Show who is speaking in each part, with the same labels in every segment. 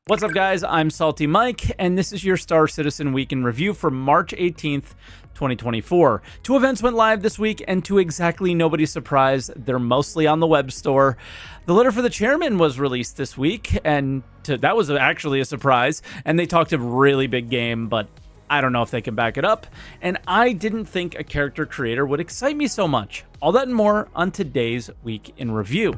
Speaker 1: What's up, guys? I'm SaltEMike, and this is your Star Citizen Week in Review for March 18th, 2024. Two events went live this week, and to exactly nobody's surprise, they're mostly on the web store. The letter for the chairman was released this week, and that was actually a surprise, and they talked a really big game, but I don't know if they can back it up, and I didn't think a character creator would excite me so much. All that and more on today's Week in Review.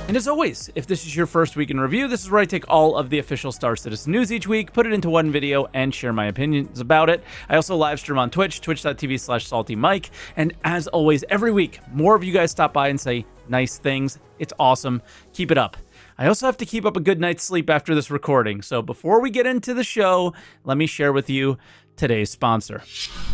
Speaker 1: And as always, if this is your first week in review, this is where I take all of the official Star Citizen news each week, put it into one video, and share my opinions about it. I also live stream on Twitch, twitch.tv/SaltEMike. And as always, every week, more of you guys stop by and say nice things. It's awesome. Keep it up. I also have to keep up a good night's sleep after this recording. So before we get into the show, let me share with you today's sponsor.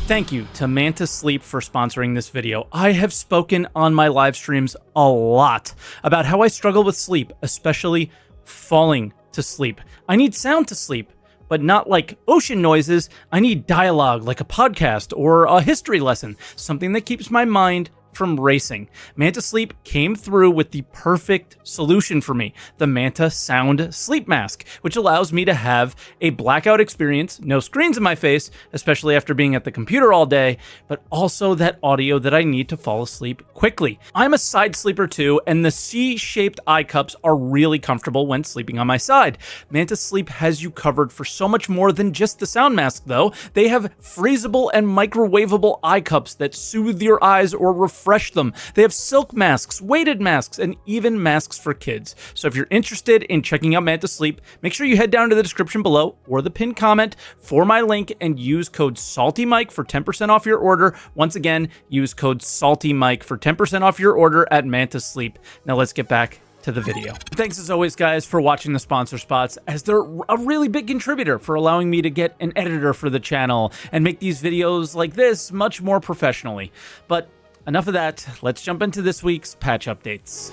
Speaker 1: Thank you to Manta Sleep for sponsoring this video. I have spoken on my live streams a lot about how I struggle with sleep, especially falling to sleep. I need sound to sleep, but not like ocean noises. I need dialogue like a podcast or a history lesson, something that keeps my mind from racing. Manta Sleep came through with the perfect solution for me, the Manta Sound Sleep Mask, which allows me to have a blackout experience, no screens in my face, especially after being at the computer all day, but also that audio that I need to fall asleep quickly. I'm a side sleeper too, and the C-shaped eye cups are really comfortable when sleeping on my side. Manta Sleep has you covered for so much more than just the sound mask though. They have freezable and microwavable eye cups that soothe your eyes or refresh them. They have silk masks, weighted masks, and even masks for kids. So if you're interested in checking out Manta Sleep, make sure you head down to the description below or the pinned comment for my link and use code SaltEMike for 10% off your order. Once again, use code SaltEMike for 10% off your order at Manta Sleep. Now let's get back to the video. Thanks as always, guys, for watching the sponsor spots, as they're a really big contributor for allowing me to get an editor for the channel and make these videos like this much more professionally. But enough of that, let's jump into this week's patch updates.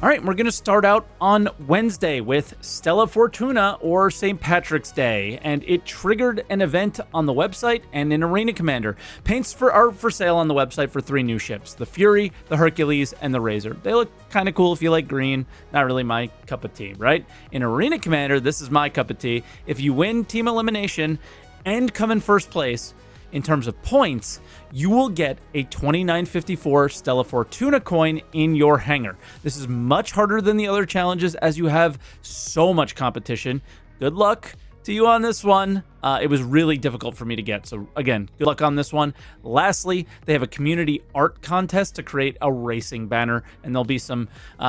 Speaker 1: All right, we're going to start out on Wednesday with Stella Fortuna, or St. Patrick's Day, and it triggered an event on the website and in Arena Commander. Paints are for sale on the website for 3 new ships, the Fury, the Hercules, and the Razor. They look kind of cool if you like green, not really my cup of tea, right? In Arena Commander, this is my cup of tea. If you win team elimination and come in first place in terms of points, you will get a 2954 Stella Fortuna coin in your hangar. This is much harder than the other challenges as you have so much competition. Good luck to you on this one. It was really difficult for me to get, so again, good luck on this one. Lastly, they have a community art contest to create a racing banner, and there'll be some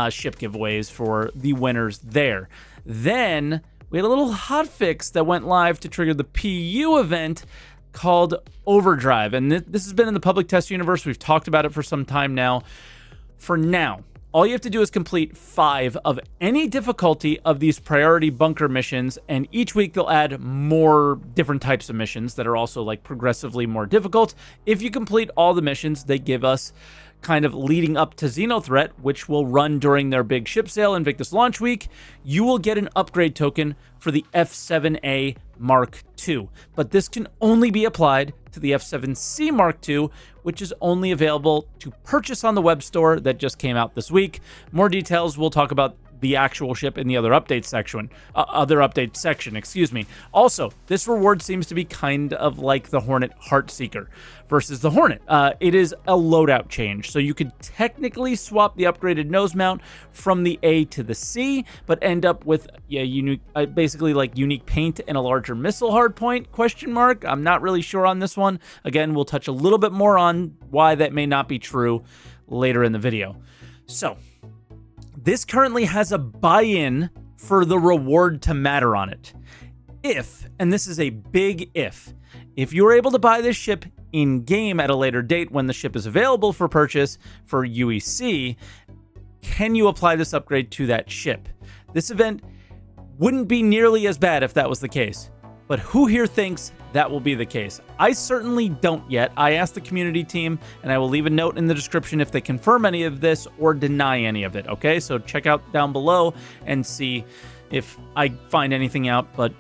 Speaker 1: ship giveaways for the winners there. Then we had a little hotfix that went live to trigger the PU event called Overdrive. And this has been in the public test universe. We've talked about it for some time now. For now, all you have to do is complete 5 of any difficulty of these priority bunker missions, and each week they'll add more different types of missions that are also like progressively more difficult. If you complete all the missions, they give us kind of leading up to Xenothreat, which will run during their big ship sale Invictus launch week. You will get an upgrade token for the F7A Mark II, but this can only be applied to the F7C Mark II, which is only available to purchase on the web store that just came out this week. More details we'll talk about the actual ship in the other update section, excuse me. Also, this reward seems to be kind of like the Hornet Heartseeker versus the Hornet. It is a loadout change, so you could technically swap the upgraded nose mount from the A to the C, but end up with unique, basically like unique paint and a larger missile hardpoint, question mark. I'm not really sure on this one. Again, we'll touch a little bit more on why that may not be true later in the video. So, this currently has a buy-in for the reward to matter on it. If, and this is a big if you're able to buy this ship in-game at a later date when the ship is available for purchase for UEC, can you apply this upgrade to that ship? This event wouldn't be nearly as bad if that was the case. But who here thinks that will be the case? I certainly don't yet. I asked the community team, and I will leave a note in the description if they confirm any of this or deny any of it, okay? So check out down below and see if I find anything out, but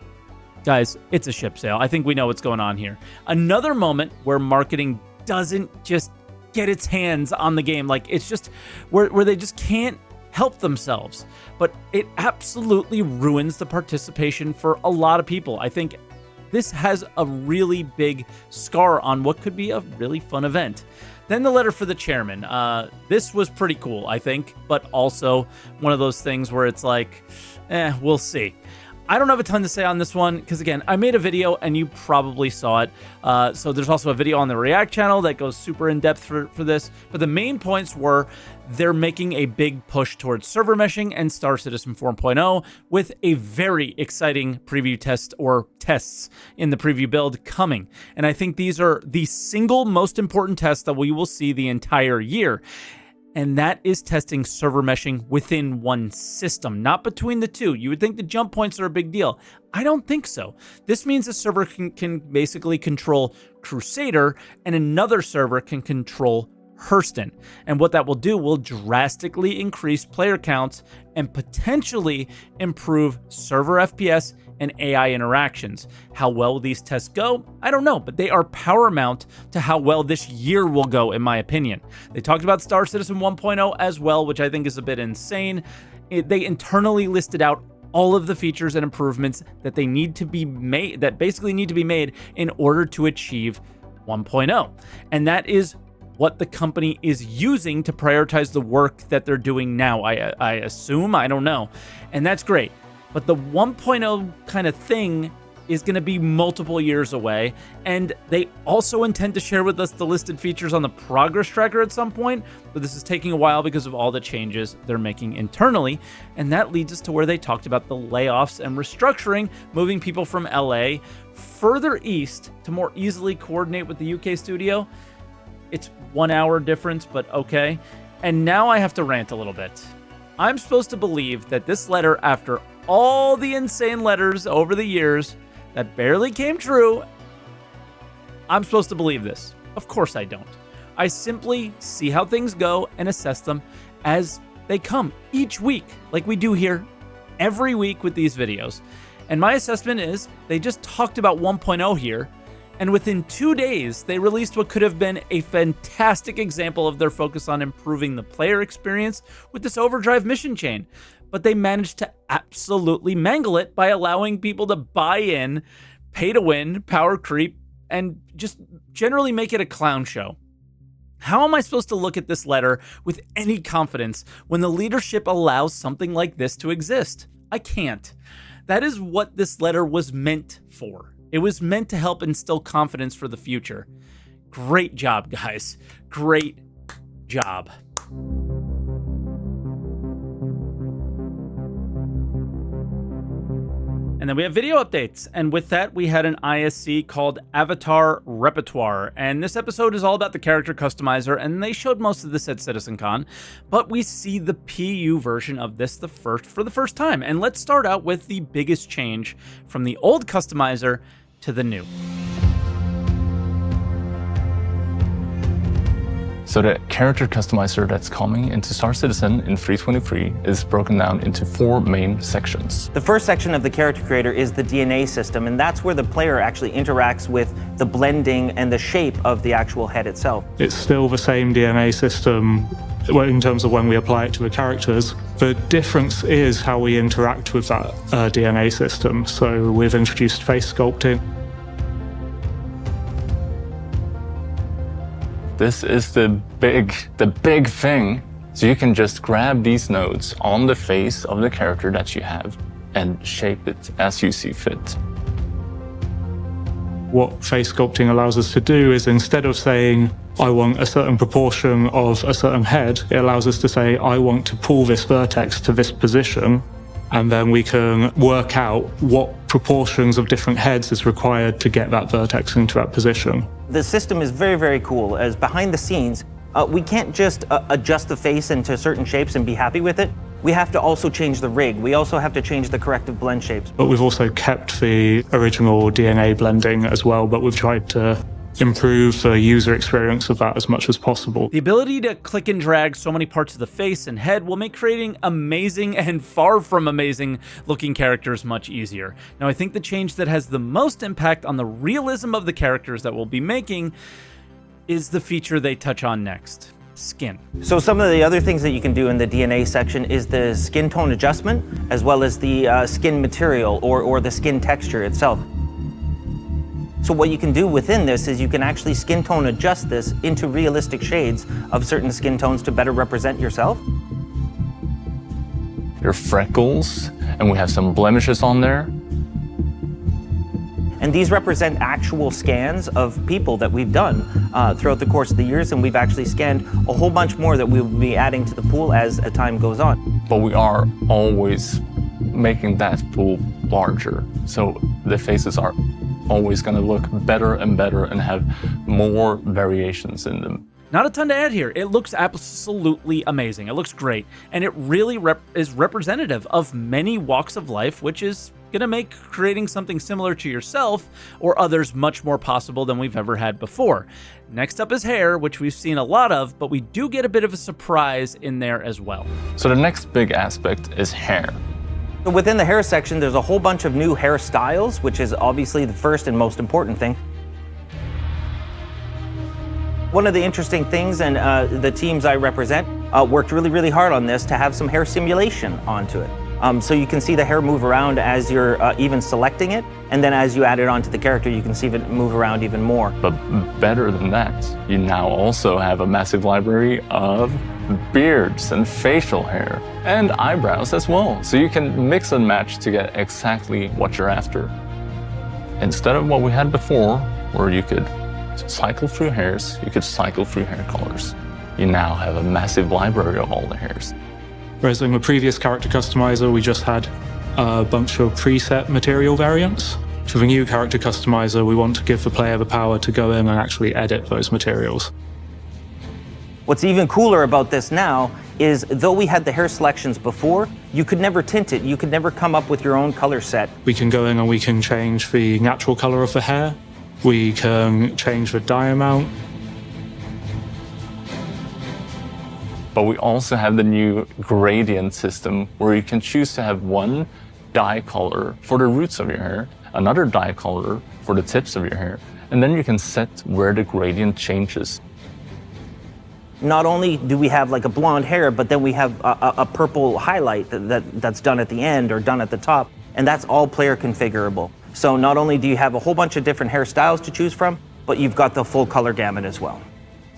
Speaker 1: Guys, it's a ship sale. I think we know what's going on here. Another moment where marketing doesn't just get its hands on the game. Like, it's just where they just can't help themselves. But it absolutely ruins the participation for a lot of people. I think this has a really big scar on what could be a really fun event. Then the letter for the chairman. This was pretty cool, I think, but also one of those things where it's like, we'll see. I don't have a ton to say on this one because, again, I made a video and you probably saw it. So there's also a video on the React channel that goes super in-depth for this. But the main points were they're making a big push towards server meshing and Star Citizen 4.0 with a very exciting preview test or tests in the preview build coming. And I think these are the single most important tests that we will see the entire year. And that is testing server meshing within one system, not between the two. You would think the jump points are a big deal. I don't think so. This means a server can basically control Crusader and another server can control Hurston. And what that will do will drastically increase player counts and potentially improve server FPS and AI interactions. How well these tests go, I don't know, but they are paramount to how well this year will go, in my opinion. They talked about Star Citizen 1.0 as well, which I think is a bit insane. They internally listed out all of the features and improvements that they need to be made, that basically need to be made in order to achieve 1.0. And that is what the company is using to prioritize the work that they're doing now. I assume, I don't know. And that's great. But the 1.0 kind of thing is going to be multiple years away. And they also intend to share with us the listed features on the progress tracker at some point. But this is taking a while because of all the changes they're making internally. And that leads us to where they talked about the layoffs and restructuring, moving people from LA further east to more easily coordinate with the UK studio. It's 1 hour difference, but okay. And now I have to rant a little bit. I'm supposed to believe that this letter, after all the insane letters over the years that barely came true, I'm supposed to believe this. Of course I don't. I simply see how things go and assess them as they come each week, like we do here every week with these videos. And my assessment is they just talked about 1.0 here, and within 2 days, they released what could have been a fantastic example of their focus on improving the player experience with this Overdrive mission chain. But they managed to absolutely mangle it by allowing people to buy in, pay to win, power creep, and just generally make it a clown show. How am I supposed to look at this letter with any confidence when the leadership allows something like this to exist? I can't. That is what this letter was meant for. It was meant to help instill confidence for the future. Great job, guys. Great job. And then we have video updates. And with that, we had an ISC called Avatar Repertoire. And this episode is all about the character customizer, and they showed most of this at CitizenCon. But we see the PU version of this for the first time. And let's start out with the biggest change from the old customizer to the new.
Speaker 2: So the character customizer that's coming into Star Citizen in 3.23 is broken down into 4 main sections.
Speaker 3: The first section of the character creator is the DNA system, and that's where the player actually interacts with the blending and the shape of the actual head itself.
Speaker 4: It's still the same DNA system in terms of when we apply it to the characters. The difference is how we interact with that DNA system. So we've introduced face sculpting.
Speaker 2: This is the big thing. So you can just grab these nodes on the face of the character that you have and shape it as you see fit.
Speaker 4: What face sculpting allows us to do is, instead of saying, I want a certain proportion of a certain head, it allows us to say, I want to pull this vertex to this position, and then we can work out what proportions of different heads is required to get that vertex into that position.
Speaker 3: The system is very, very cool, as behind the scenes, we can't just adjust the face into certain shapes and be happy with it. We have to also change the rig. We also have to change the corrective blend shapes.
Speaker 4: But we've also kept the original DNA blending as well, but we've tried to improve the user experience of that as much as possible.
Speaker 1: The ability to click and drag so many parts of the face and head will make creating amazing and far from amazing looking characters much easier. Now, I think the change that has the most impact on the realism of the characters that we'll be making is the feature they touch on next. Skin.
Speaker 3: So some of the other things that you can do in the DNA section is the skin tone adjustment, as well as the skin material or the skin texture itself. So what you can do within this is you can actually skin tone adjust this into realistic shades of certain skin tones to better represent yourself.
Speaker 2: Your freckles, and we have some blemishes on there.
Speaker 3: And these represent actual scans of people that we've done throughout the course of the years, and we've actually scanned a whole bunch more that we will be adding to the pool as time goes on.
Speaker 2: But we are always making that pool larger, so the faces are always going to look better and better and have more variations in them.
Speaker 1: Not a ton to add here. It looks absolutely amazing. It looks great, and it really is representative of many walks of life, which is going to make creating something similar to yourself or others much more possible than we've ever had before. Next up is hair, which we've seen a lot of, but we do get a bit of a surprise in there as well.
Speaker 2: So the next big aspect is hair.
Speaker 3: So within the hair section, there's a whole bunch of new hairstyles, which is obviously the first and most important thing. One of the interesting things, and the teams I represent worked really, really hard on this to have some hair simulation onto it. So you can see the hair move around as you're even selecting it, and then as you add it onto the character, you can see it move around even more.
Speaker 2: But better than that, you now also have a massive library of beards and facial hair and eyebrows as well. So you can mix and match to get exactly what you're after. Instead of what we had before, where you could cycle through hairs, you could cycle through hair colors. You now have a massive library of all the hairs.
Speaker 4: Whereas in the previous character customizer, we just had a bunch of preset material variants. For the new character customizer, we want to give the player the power to go in and actually edit those materials.
Speaker 3: What's even cooler about this now is, though we had the hair selections before, you could never tint it. You could never come up with your own color set.
Speaker 4: We can go in and we can change the natural color of the hair. We can change the dye amount.
Speaker 2: But we also have the new gradient system where you can choose to have one dye color for the roots of your hair, another dye color for the tips of your hair, and then you can set where the gradient changes.
Speaker 3: Not only do we have like a blonde hair, but then we have a purple highlight that's done at the end or done at the top, and that's all player configurable. So not only do you have a whole bunch of different hairstyles to choose from, but you've got the full color gamut as well.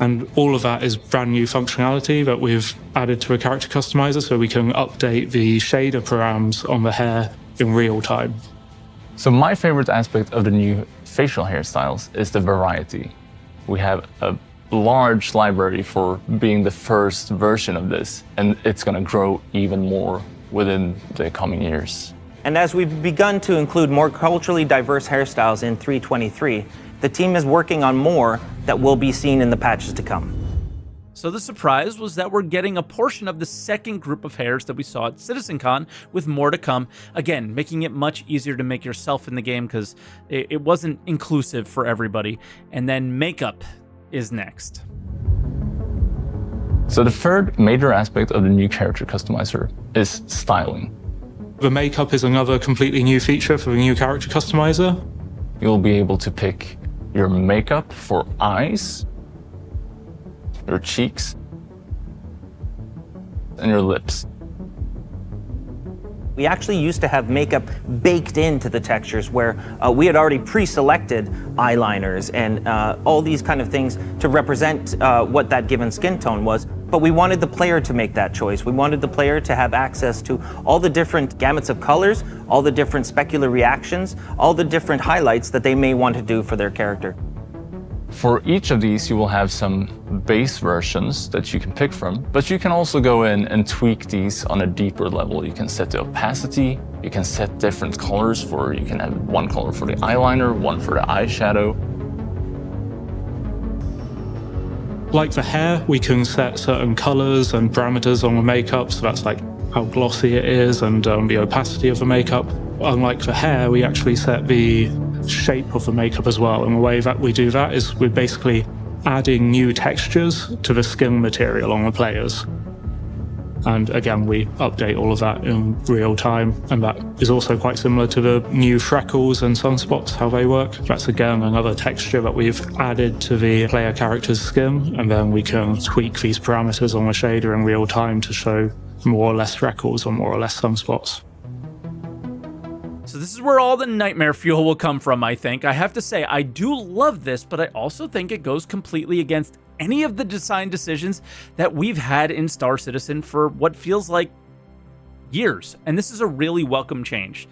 Speaker 4: And all of that is brand new functionality that we've added to a character customizer, so we can update the shader params on the hair in real time.
Speaker 2: So my favorite aspect of the new facial hairstyles is the variety. We have a large library for being the first version of this, and it's going to grow even more within the coming years.
Speaker 3: And as we've begun to include more culturally diverse hairstyles in 3.23, the team is working on more that will be seen in the patches to come.
Speaker 1: So the surprise was that we're getting a portion of the second group of hairs that we saw at CitizenCon, with more to come. Again, making it much easier to make yourself in the game because it wasn't inclusive for everybody. And then makeup is next.
Speaker 2: So the third major aspect of the new character customizer is styling.
Speaker 4: The makeup is another completely new feature for the new character customizer.
Speaker 2: You'll be able to pick your makeup for eyes, your cheeks, and your lips.
Speaker 3: We actually used to have makeup baked into the textures where we had already pre-selected eyeliners and all these kind of things to represent what that given skin tone was. But we wanted the player to make that choice. We wanted the player to have access to all the different gamuts of colors, all the different specular reactions, all the different highlights that they may want to do for their character.
Speaker 2: For each of these, you will have some base versions that you can pick from, but you can also go in and tweak these on a deeper level. You can set the opacity, you can set different colors for, you can have one color for the eyeliner, one for the eyeshadow.
Speaker 4: Like the hair, we can set certain colors and parameters on the makeup, so that's like how glossy it is and the opacity of the makeup. Unlike the hair, we actually set the shape of the makeup as well. And the way that we do that is we're basically adding new textures to the skin material on the players. And again, we update all of that in real time. And that is also quite similar to the new freckles and sunspots, how they work. That's again another texture that we've added to the player character's skin. And then we can tweak these parameters on the shader in real time to show more or less freckles or more or less sunspots.
Speaker 1: So this is where all the nightmare fuel will come from, I think. I have to say, I do love this, but I also think it goes completely against any of the design decisions that we've had in Star Citizen for what feels like years. And this is a really welcome change.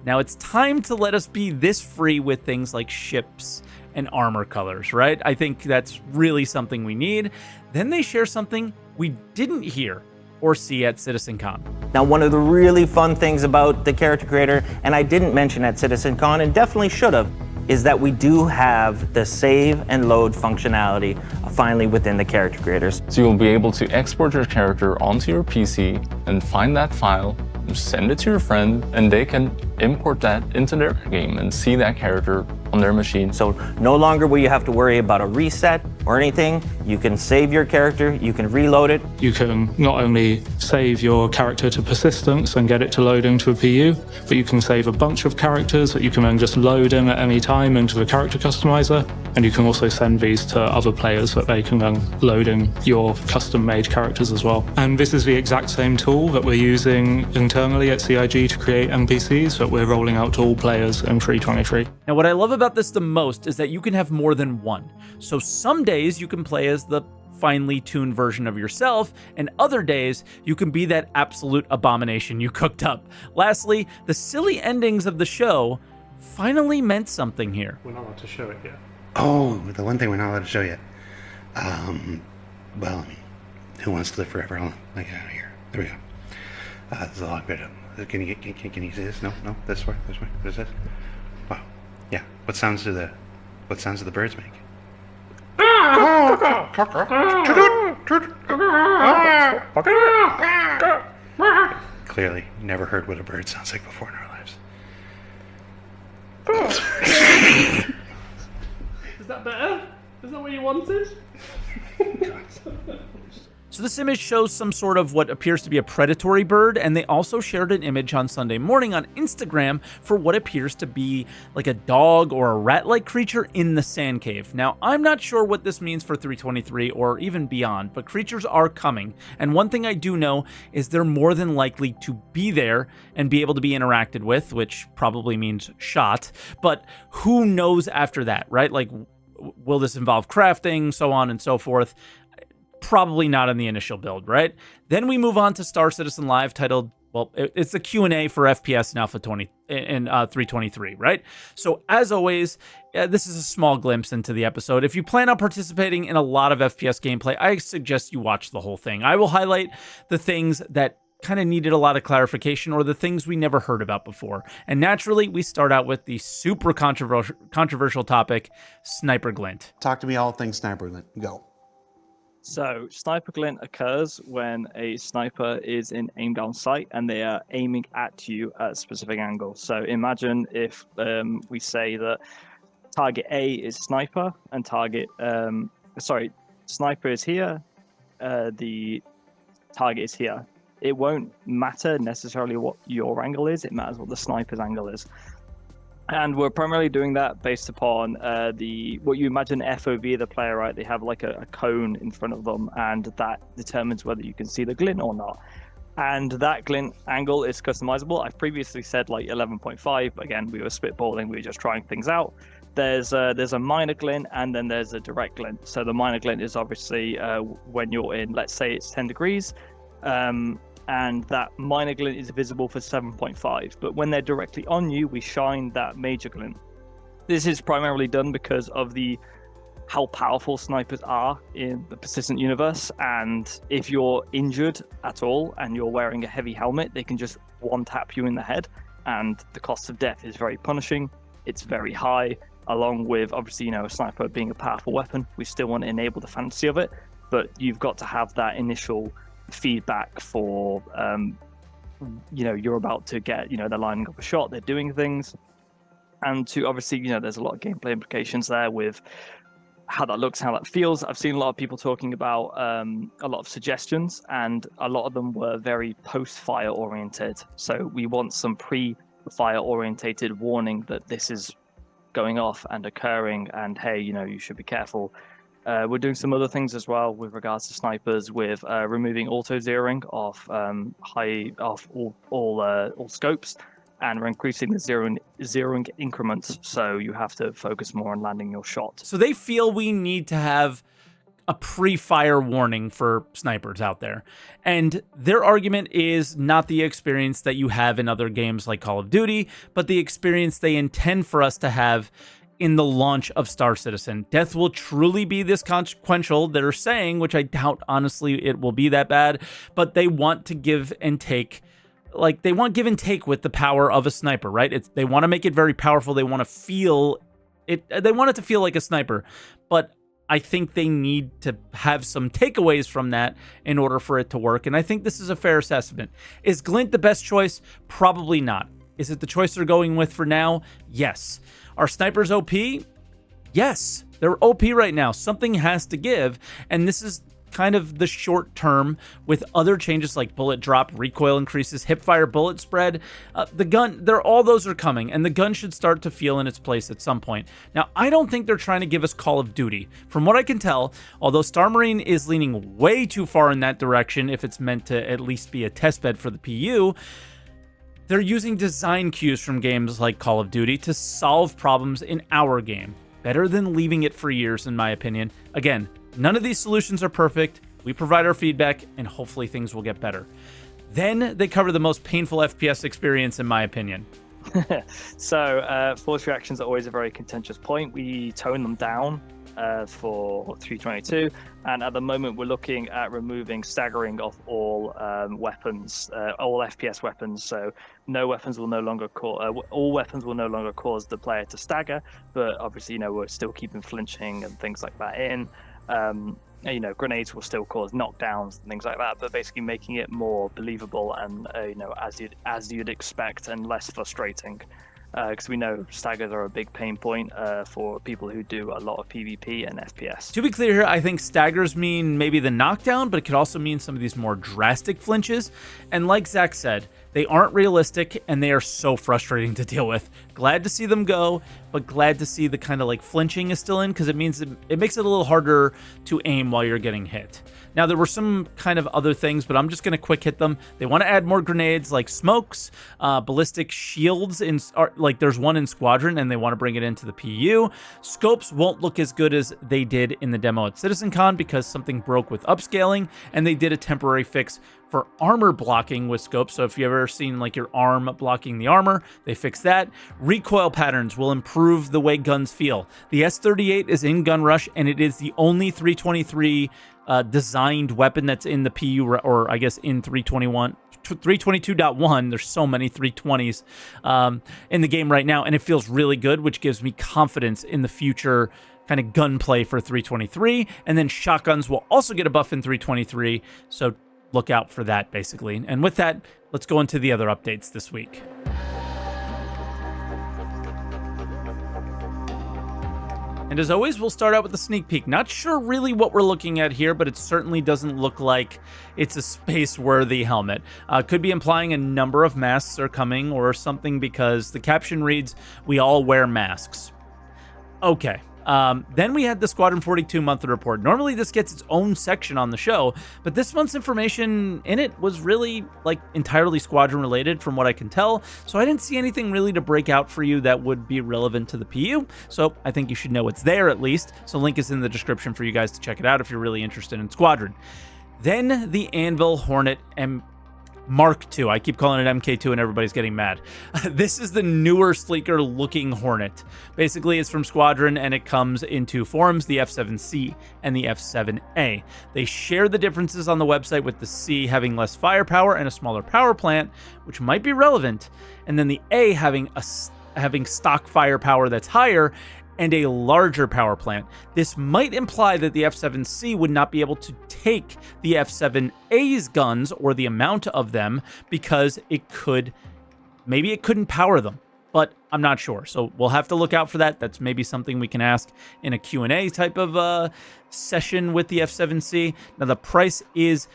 Speaker 1: Now it's time to let us be this free with things like ships and armor colors, right? I think that's really something we need. Then they share something we didn't hear or see at CitizenCon.
Speaker 3: Now, one of the really fun things about the character creator, and I didn't mention at CitizenCon and definitely should have, is that we do have the save and load functionality finally within the character creators.
Speaker 2: So you'll be able to export your character onto your PC and find that file, send it to your friend, and they can import that into their game and see that character on their machine.
Speaker 3: So no longer will you have to worry about a reset or anything. You can save your character, you can reload it.
Speaker 4: You can not only save your character to persistence and get it to load into a PU, but you can save a bunch of characters that you can then just load in at any time into the character customizer. And you can also send these to other players that they can then load in your custom-made characters as well. And this is the exact same tool that we're using internally at CIG to create NPCs that we're rolling out to all players in 3.23.
Speaker 1: Now, what I love about this the most is that you can have more than one. So some days you can play as the finely tuned version of yourself, and other days you can be that absolute abomination you cooked up. Lastly, the silly endings of the show finally meant something here.
Speaker 4: We're not allowed to show it yet.
Speaker 5: Oh, the one thing we're not allowed to show yet. Well, I mean, who wants to live forever? Hold on, I get out of here. There we go. There's a log bit of. Can you see this? No, this way. What is this? Wow. Yeah. What sounds do the birds make? Clearly, never heard what a bird sounds like before in our lives.
Speaker 6: Is that better? Is that what you wanted?
Speaker 1: So this image shows some sort of what appears to be a predatory bird, and they also shared an image on Sunday morning on Instagram for what appears to be like a dog or a rat-like creature in the sand cave. Now, I'm not sure what this means for 3.23 or even beyond, but creatures are coming, and one thing I do know is they're more than likely to be there and be able to be interacted with, which probably means shot, but who knows after that, right? Like, will this involve crafting, so on and so forth? Probably not in the initial build, right? Then we move on to Star Citizen Live, titled, well, it's a Q&A for FPS in Alpha 20 in 3.23, right? So as always, this is a small glimpse into the episode. If you plan on participating in a lot of FPS gameplay, I suggest you watch the whole thing. I will highlight the things that kind of needed a lot of clarification or the things we never heard about before. And naturally, we start out with the super controversial topic, Sniper Glint.
Speaker 5: Talk to me all things sniper. Go.
Speaker 6: So, sniper glint occurs when a sniper is in aim down sight and they are aiming at you at a specific angle. So, imagine if we say that target A is sniper and sniper is here, the target is here. It won't matter necessarily what your angle is, it matters what the sniper's angle is. And we're primarily doing that based upon what you imagine FOV of the player, right? They have like a cone in front of them, and that determines whether you can see the glint or not. And that glint angle is customizable. I've previously said like 11.5, but again, we were spitballing, we were just trying things out. There's a minor glint, and then there's a direct glint. So the minor glint is obviously when you're in, let's say it's 10 degrees, and that minor glint is visible for 7.5. But when they're directly on you, we shine that major glint. This is primarily done because of how powerful snipers are in the persistent universe, and if you're injured at all and you're wearing a heavy helmet, they can just one tap you in the head, and the cost of death is very punishing. It's very high, along with obviously, a sniper being a powerful weapon. We still want to enable the fantasy of it, but you've got to have that initial feedback for you're about to get, they're lining up a shot, they're doing things. and to obviously, there's a lot of gameplay implications there with how that looks, how that feels. I've seen a lot of people talking about a lot of suggestions, and a lot of them were very post-fire oriented. So we want some pre-fire orientated warning that this is going off and occurring, and hey, you should be careful. We're doing some other things as well with regards to snipers, with removing auto zeroing off all scopes, and we're increasing the zeroing increments, so you have to focus more on landing your shot.
Speaker 1: So they feel we need to have a pre-fire warning for snipers out there. And their argument is not the experience that you have in other games like Call of Duty, but the experience they intend for us to have in the launch of Star Citizen. Death will truly be this consequential, they're saying, which I doubt, honestly, it will be that bad, but they want to give and take. Like, they want give and take with the power of a sniper, right? They want to make it very powerful. They want to feel it. They want it to feel like a sniper, but I think they need to have some takeaways from that in order for it to work. And I think this is a fair assessment. Is Glint the best choice? Probably not. Is it the choice they're going with for now? Yes. Are snipers OP? Yes. They're OP right now. Something has to give. And this is kind of the short term with other changes like bullet drop, recoil increases, hipfire, bullet spread. The gun, all those are coming, and the gun should start to feel in its place at some point. Now, I don't think they're trying to give us Call of Duty. From what I can tell, although Star Marine is leaning way too far in that direction if it's meant to at least be a testbed for the PU, they're using design cues from games like Call of Duty to solve problems in our game. Better than leaving it for years, in my opinion. Again, none of these solutions are perfect. We provide our feedback, and hopefully things will get better. Then they cover the most painful FPS experience, in my opinion.
Speaker 6: So, force reactions are always a very contentious point. We tone them down for 322, and at the moment we're looking at removing staggering of all weapons, all FPS weapons. So no weapons will no longer all weapons will no longer cause the player to stagger, but obviously we're still keeping flinching and things like that in. Grenades will still cause knockdowns and things like that, but basically making it more believable and as you'd expect, and less frustrating. Because we know staggers are a big pain point for people who do a lot of PvP and FPS.
Speaker 1: To be clear here, I think staggers mean maybe the knockdown, but it could also mean some of these more drastic flinches. And like Zach said, they aren't realistic, and they are so frustrating to deal with. Glad to see them go, but glad to see the kind of like flinching is still in, because it means it makes it a little harder to aim while you're getting hit. Now, there were some kind of other things, but I'm just going to quick hit them. They want to add more grenades like smokes, ballistic shields. Like there's one in Squadron, and they want to bring it into the PU. Scopes won't look as good as they did in the demo at CitizenCon because something broke with upscaling, and they did a temporary fix for armor blocking with scopes. So if you've ever seen like your arm blocking the armor, they fixed that. Recoil patterns will improve the way guns feel. The S38 is in Gun Rush, and it is the only 323 designed weapon that's in the PU, or I guess in 322.1. There's so many 320s in the game right now, and it feels really good, which gives me confidence in the future kind of gunplay for 323. And then shotguns will also get a buff in 323, so look out for that, basically. And with that, let's go into the other updates this week. And as always, we'll start out with a sneak peek. Not sure really what we're looking at here, but it certainly doesn't look like it's a space-worthy helmet. Could be implying a number of masks are coming or something, because the caption reads, "We all wear masks." Okay. Then we had the Squadron 42 monthly report. Normally this gets its own section on the show, but this month's information in it was really like entirely Squadron related from what I can tell. So I didn't see anything really to break out for you that would be relevant to the PU. So I think you should know it's there at least. So link is in the description for you guys to check it out if you're really interested in Squadron. Then the Anvil Hornet Mark II. I keep calling it MK2 and everybody's getting mad. This is the newer, sleeker looking Hornet. Basically, it's from Squadron and it comes in two forms, the F7C and the F7A. They share the differences on the website, with the C having less firepower and a smaller power plant, which might be relevant, and then the A having stock firepower that's higher and a larger power plant. This might imply that the F7C would not be able to take the F7A's guns, or the amount of them, because maybe it couldn't power them. but I'm not sure. So we'll have to look out for that. That's maybe something we can ask in a Q&A type of session with the F7C. Now, the price is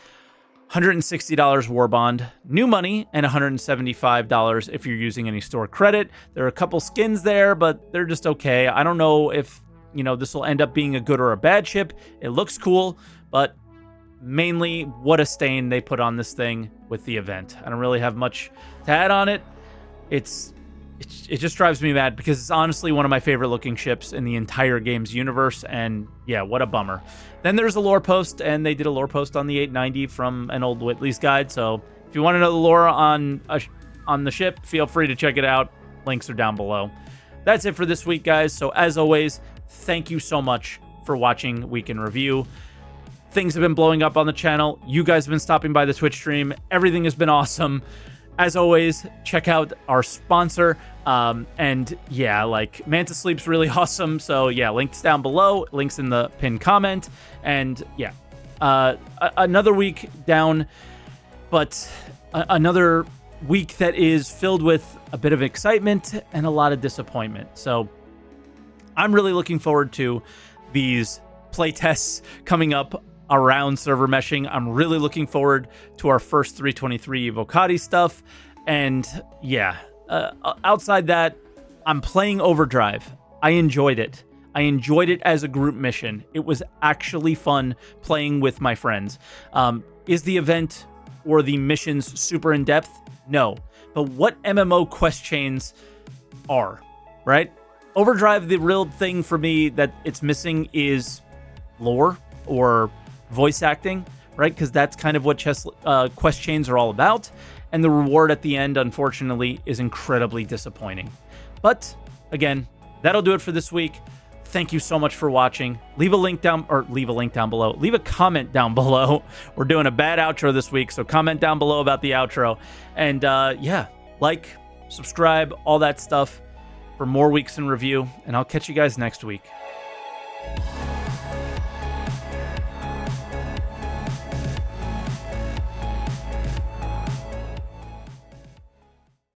Speaker 1: $160 war bond, new money, and $175 if you're using any store credit. There are a couple skins there, but they're just okay. I don't know if, this will end up being a good or a bad ship. It looks cool, but mainly what a stain they put on this thing with the event. I don't really have much to add on it. It just drives me mad because it's honestly one of my favorite looking ships in the entire game's universe, and yeah, what a bummer. Then there's a lore post, and they did a lore post on the 890 from an old Whitley's guide, so if you want to know the lore on the ship, feel free to check it out. Links are down below. That's it for this week, guys. So as always, thank you so much for watching Week in Review. Things have been blowing up on the channel. You guys have been stopping by the Twitch stream. Everything has been awesome. As always, check out our sponsor. And yeah, like Manta Sleep's really awesome. So yeah, links down below, links in the pinned comment. And yeah, another week down, but another week that is filled with a bit of excitement and a lot of disappointment. So I'm really looking forward to these playtests coming up around server meshing. I'm really looking forward to our first 323 Evocati stuff. And yeah, outside that, I'm playing Overdrive. I enjoyed it. I enjoyed it as a group mission. It was actually fun playing with my friends. Is the event or the missions super in-depth? No. But what MMO quest chains are, right? Overdrive, the real thing for me that it's missing is lore or voice acting, right? Because that's kind of what quest chains are all about. And the reward at the end, unfortunately, is incredibly disappointing. But again, that'll do it for this week. Thank you so much for watching. Leave a comment down below. We're doing a bad outro this week, so comment down below about the outro. And yeah, like, subscribe, all that stuff for more Weeks in Review. And I'll catch you guys next week.